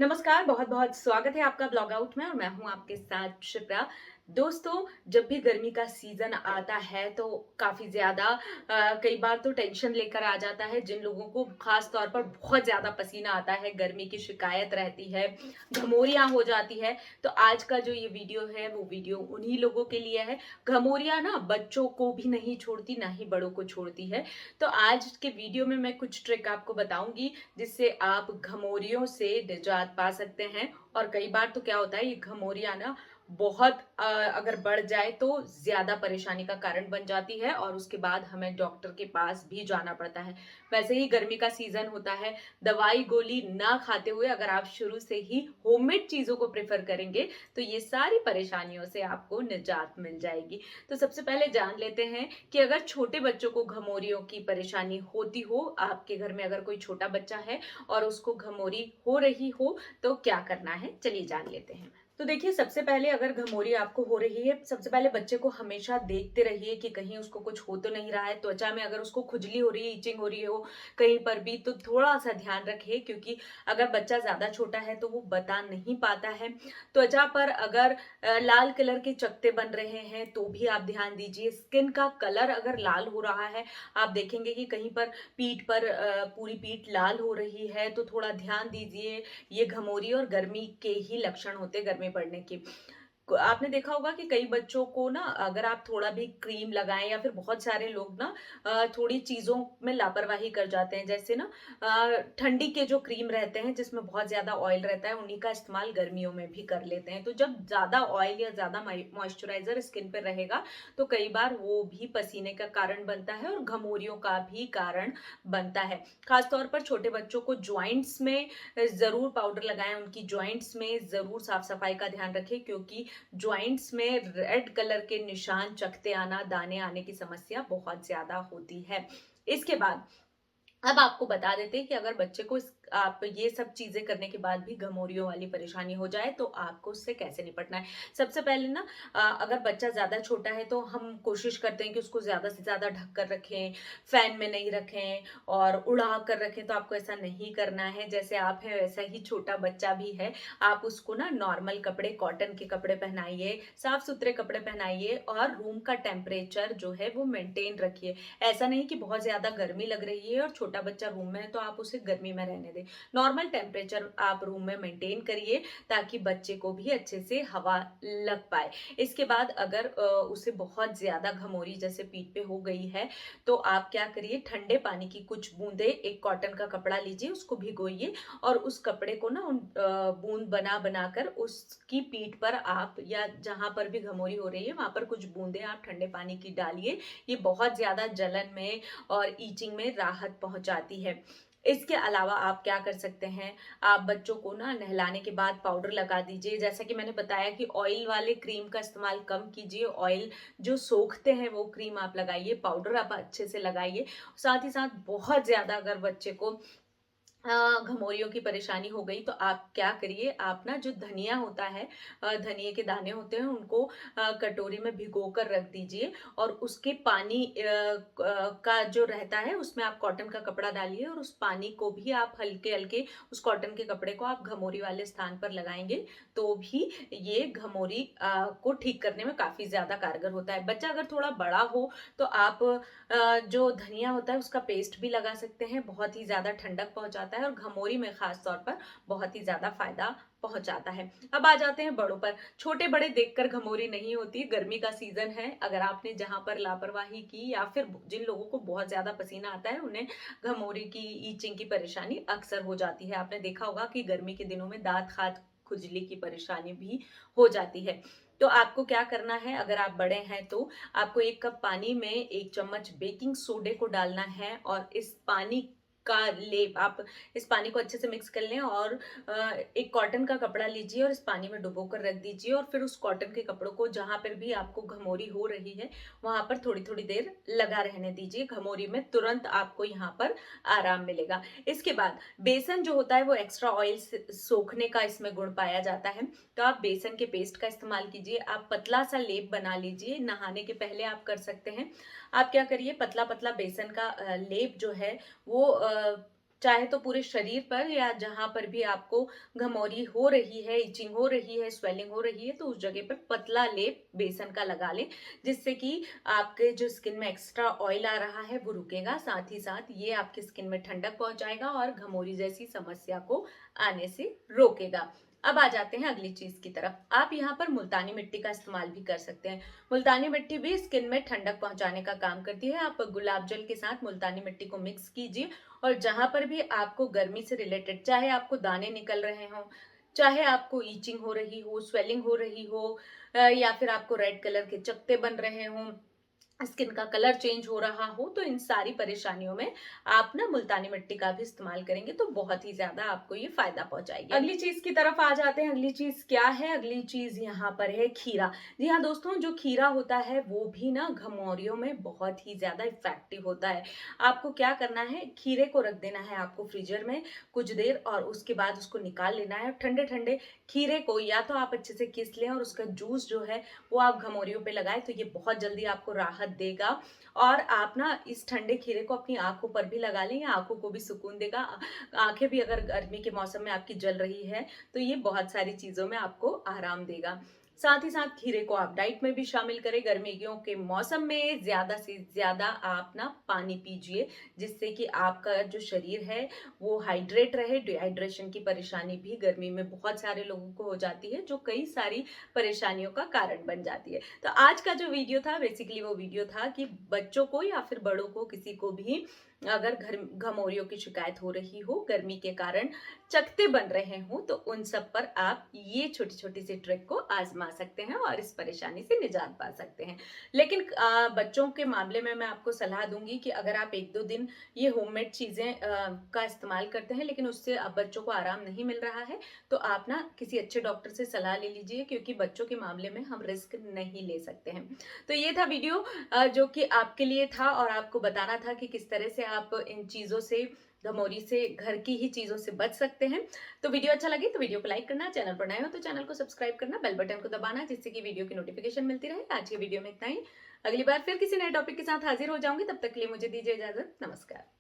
नमस्कार, बहुत-बहुत स्वागत है आपका ब्लॉग आउट में और मैं हूँ आपके साथ शिप्रा। दोस्तों, जब भी गर्मी का सीज़न आता है तो काफ़ी ज़्यादा कई बार तो टेंशन लेकर आ जाता है। जिन लोगों को ख़ास तौर पर बहुत ज़्यादा पसीना आता है, गर्मी की शिकायत रहती है, घमौरियाँ हो जाती है, तो आज का जो ये वीडियो है वो वीडियो उन्हीं लोगों के लिए है। घमौरियाँ ना बच्चों को भी नहीं छोड़ती, ना ही बड़ों को छोड़ती है। तो आज के वीडियो में मैं कुछ ट्रिक आपको बताऊँगी जिससे आप घमौरियों से निजात पा सकते हैं। और कई बार तो क्या होता है, ये घमौरियाँ ना बहुत अगर बढ़ जाए तो ज़्यादा परेशानी का कारण बन जाती है और उसके बाद हमें डॉक्टर के पास भी जाना पड़ता है। वैसे ही गर्मी का सीज़न होता है, दवाई गोली ना खाते हुए अगर आप शुरू से ही होममेड चीज़ों को प्रेफ़र करेंगे, तो ये सारी परेशानियों से आपको निजात मिल जाएगी। तो सबसे पहले जान लेते हैं कि अगर छोटे बच्चों को घमौरियों की परेशानी होती हो, आपके घर में अगर कोई छोटा बच्चा है और उसको घमौरी हो रही हो, तो क्या करना है? चलिए जान लेते हैं। तो देखिए, सबसे पहले अगर घमौरी आपको हो रही है, सबसे पहले बच्चे को हमेशा देखते रहिए कि कहीं उसको कुछ हो तो नहीं रहा है। त्वचा में अगर उसको खुजली हो रही है, इचिंग हो रही हो कहीं पर भी, तो थोड़ा-सा ध्यान रखिए, क्योंकि अगर बच्चा ज़्यादा छोटा है तो वो बता नहीं पाता है। त्वचा पर अगर लाल कलर के चकत्ते बन रहे हैं, तो भी आप ध्यान दीजिए। स्किन का कलर अगर लाल हो रहा है, आप देखेंगे कि कहीं पर पीठ पर पूरी पीठ लाल हो रही है, तो थोड़ा ध्यान दीजिए। ये घमौरी और गर्मी के ही लक्षण होते हैं, गर्मी पड़ने के। आपने देखा होगा कि कई बच्चों को ना, अगर आप थोड़ा भी क्रीम लगाएं, या फिर बहुत सारे लोग ना थोड़ी चीजों में लापरवाही कर जाते हैं। जैसे ना ठंडी के जो क्रीम रहते हैं जिसमें बहुत ज्यादा ऑयल रहता है, उन्हीं का इस्तेमाल गर्मियों में भी कर लेते हैं। तो जब ज्यादा ऑयल या ज्यादा मॉइस्चराइजर स्किन पर रहेगा, तो कई बार वो भी पसीने का कारण बनता है और घमौरियों का भी कारण बनता है। खासतौर पर छोटे बच्चों को ज्वाइंट्स में जरूर पाउडर लगाएं, उनकी ज्वाइंट्स में जरूर साफ सफाई का ध्यान रखें, क्योंकि ज्वाइंट्स में रेड कलर के निशान, चकत्ते आना, दाने आने की समस्या बहुत ज्यादा होती है। इसके बाद अब आपको बता देते हैं कि अगर बच्चे को आप ये सब चीजें करने के बाद भी घमौरियों वाली परेशानी हो जाए, तो आपको उससे कैसे निपटना है। सबसे पहले ना, अगर बच्चा ज्यादा छोटा है तो हम कोशिश करते हैं कि उसको ज्यादा से ज्यादा ढक कर रखें, फैन में नहीं रखें और उड़ा कर रखें। तो आपको ऐसा नहीं करना है। जैसे आप हैं वैसा ही छोटा बच्चा भी है। आप उसको ना नॉर्मल कपड़े, कॉटन के कपड़े पहनाइए, साफ सुथरे कपड़े पहनाइए और रूम का टेम्परेचर जो है वो मेंटेन रखिए। ऐसा नहीं कि बहुत ज्यादा गर्मी लग रही है और छोटा बच्चा रूम में है तो आप उसे गर्मी में रहने दें। नॉर्मल टेम्परेचर आप रूम में मेंटेन करिए, ताकि बच्चे को भी अच्छे से हवा लग पाए। इसके बाद अगर उसे बहुत ज्यादा घमौरी जैसे पीठ पे हो गई है, तो आप क्या करिए, ठंडे पानी की कुछ बूंदे एक कॉटन का कपड़ा लीजिए, उसको भिगोइए और उस कपड़े को ना बूंद बना बनाकर उसकी पीठ पर आप, या जहां पर भी घमौरी हो रही है वहां पर कुछ बूंदे आप ठंडे पानी की डालिए। ये बहुत ज्यादा जलन में और ईचिंग में राहत पहुंचाती है। इसके अलावा आप क्या कर सकते हैं, आप बच्चों को ना नहलाने के बाद पाउडर लगा दीजिए। जैसा कि मैंने बताया कि ऑयल वाले क्रीम का इस्तेमाल कम कीजिए, ऑयल जो सोखते हैं वो क्रीम आप लगाइए, पाउडर आप अच्छे से लगाइए। साथ ही साथ बहुत ज्यादा अगर बच्चे को घमौरियों की परेशानी हो गई, तो आप क्या करिए, आप ना जो धनिया होता है, धनिए के दाने होते हैं, उनको कटोरी में भिगो कर रख दीजिए और उसके पानी का जो रहता है उसमें आप कॉटन का कपड़ा डालिए और उस पानी को भी आप हल्के हल्के, उस कॉटन के कपड़े को आप घमौरी वाले स्थान पर लगाएंगे, तो भी ये घमौरी को ठीक करने में काफी ज्यादा कारगर होता है। बच्चा अगर थोड़ा बड़ा हो तो आप जो धनिया होता है उसका पेस्ट भी लगा सकते हैं, बहुत ही ज्यादा ठंडक पहुंचाता है और घमौरी में खास तौर पर बहुत ही ज्यादा फायदा पहुंचाता है। अब आ जाते हैं बड़ों पर। छोटे बड़े देखकर घमौरी नहीं होती, गर्मी का सीजन है, अगर आपने जहां पर लापरवाही की या फिर जिन लोगों को बहुत ज्यादा पसीना आता है, उन्हें घमौरी की, ईचिंग की परेशानी अक्सर हो जाती है। आपने देखा होगा कि गर्मी के दिनों में दांत खाज, खुजली की परेशानी भी हो जाती है। तो आपको क्या करना है, अगर आप बड़े हैं तो आपको 1 कप पानी में 1 चम्मच बेकिंग सोडे को डालना है और इस पानी का लेप, आप इस पानी को अच्छे से मिक्स कर लें और एक कॉटन का कपड़ा लीजिए और इस पानी में डुबो कर रख दीजिए और फिर उस कॉटन के कपड़ों को जहां पर भी आपको घमौरी हो रही है वहां पर थोड़ी थोड़ी देर लगा रहने दीजिए। घमौरी में तुरंत आपको यहाँ पर आराम मिलेगा। इसके बाद बेसन जो होता है वो एक्स्ट्रा ऑयल सोखने का इसमें गुण पाया जाता है, तो आप बेसन के पेस्ट का इस्तेमाल कीजिए। आप पतला सा लेप बना लीजिए, नहाने के पहले आप कर सकते हैं। आप क्या करिए, पतला पतला बेसन का लेप जो है वो चाहे तो पूरे शरीर पर या जहाँ पर भी आपको घमौरी हो रही है, इचिंग हो रही है, स्वेलिंग हो रही है, तो उस जगह पर पतला लेप बेसन का लगा लें, जिससे कि आपके जो स्किन में एक्स्ट्रा ऑयल आ रहा है वो रुकेगा। साथ ही साथ ये आपकी स्किन में ठंडक पहुंचाएगा और घमौरी जैसी समस्या को आने से रोकेगा। अब आ जाते हैं अगली चीज की तरफ। आप यहाँ पर मुल्तानी मिट्टी का इस्तेमाल भी कर सकते हैं। मुल्तानी मिट्टी भी स्किन में ठंडक पहुंचाने का काम करती है। आप गुलाब जल के साथ मुल्तानी मिट्टी को मिक्स कीजिए और जहां पर भी आपको गर्मी से रिलेटेड, चाहे आपको दाने निकल रहे हों, चाहे आपको ईचिंग हो रही हो, स्वेलिंग हो रही हो, या फिर आपको रेड कलर के चकत्ते बन रहे हों, स्किन का कलर चेंज हो रहा हो, तो इन सारी परेशानियों में आप ना मुल्तानी मिट्टी का भी इस्तेमाल करेंगे तो बहुत ही ज्यादा आपको ये फायदा पहुंचाएगी। अगली चीज की तरफ आ जाते हैं। अगली चीज क्या है? अगली चीज यहाँ पर है खीरा। जी हाँ दोस्तों, जो खीरा होता है वो भी ना घमौरियों में बहुत ही ज्यादा इफेक्टिव होता है। आपको क्या करना है, खीरे को रख देना है आपको फ्रीजर में कुछ देर, और उसके बाद उसको निकाल लेना है। ठंडे ठंडे खीरे को या तो आप अच्छे से किस लें और उसका जूस जो है वो आप घमौरियों पे लगाएं, तो ये बहुत जल्दी आपको राहत देगा। और आप ना इस ठंडे खीरे को अपनी आंखों पर भी लगा लें, या आंखों को भी सुकून देगा। आंखें भी अगर गर्मी के मौसम में आपकी जल रही है तो ये बहुत सारी चीजों में आपको आराम देगा। साथ ही साथ खीरे को आप डाइट में भी शामिल करें। गर्मियों के मौसम में ज्यादा से ज्यादा आप ना पानी पीजिए, जिससे कि आपका जो शरीर है वो हाइड्रेट रहे। डिहाइड्रेशन की परेशानी भी गर्मी में बहुत सारे लोगों को हो जाती है, जो कई सारी परेशानियों का कारण बन जाती है। तो आज का जो वीडियो था, बेसिकली वो वीडियो था कि बच्चों को या फिर बड़ों को, किसी को भी अगर घर घमौरियों की शिकायत हो रही हो, गर्मी के कारण चकत्ते बन रहे हो, तो उन सब पर आप ये छोटी छोटी सी ट्रिक को आजमा सकते हैं और इस परेशानी से निजात पा सकते हैं। लेकिन बच्चों के मामले में मैं आपको सलाह दूंगी कि अगर आप एक दो दिन ये होममेड चीजें का इस्तेमाल करते हैं, लेकिन उससे अब बच्चों को आराम नहीं मिल रहा है, तो आप ना किसी अच्छे डॉक्टर से सलाह ले लीजिए, क्योंकि बच्चों के मामले में हम रिस्क नहीं ले सकते हैं। तो ये था वीडियो जो कि आपके लिए था, और आपको बताना था कि किस तरह से आप इन चीजों से, घमौरी से, घर की ही चीजों से बच सकते हैं। तो वीडियो अच्छा लगे तो वीडियो को लाइक करना, चैनल पर नए हो तो चैनल को सब्सक्राइब करना, बेल बटन को दबाना, जिससे कि वीडियो की नोटिफिकेशन मिलती रहे। आज की वीडियो में इतना ही। अगली बार फिर किसी नए टॉपिक के साथ हाजिर हो जाऊंगी, तब तक के लिए मुझे दीजिए इजाजत। नमस्कार।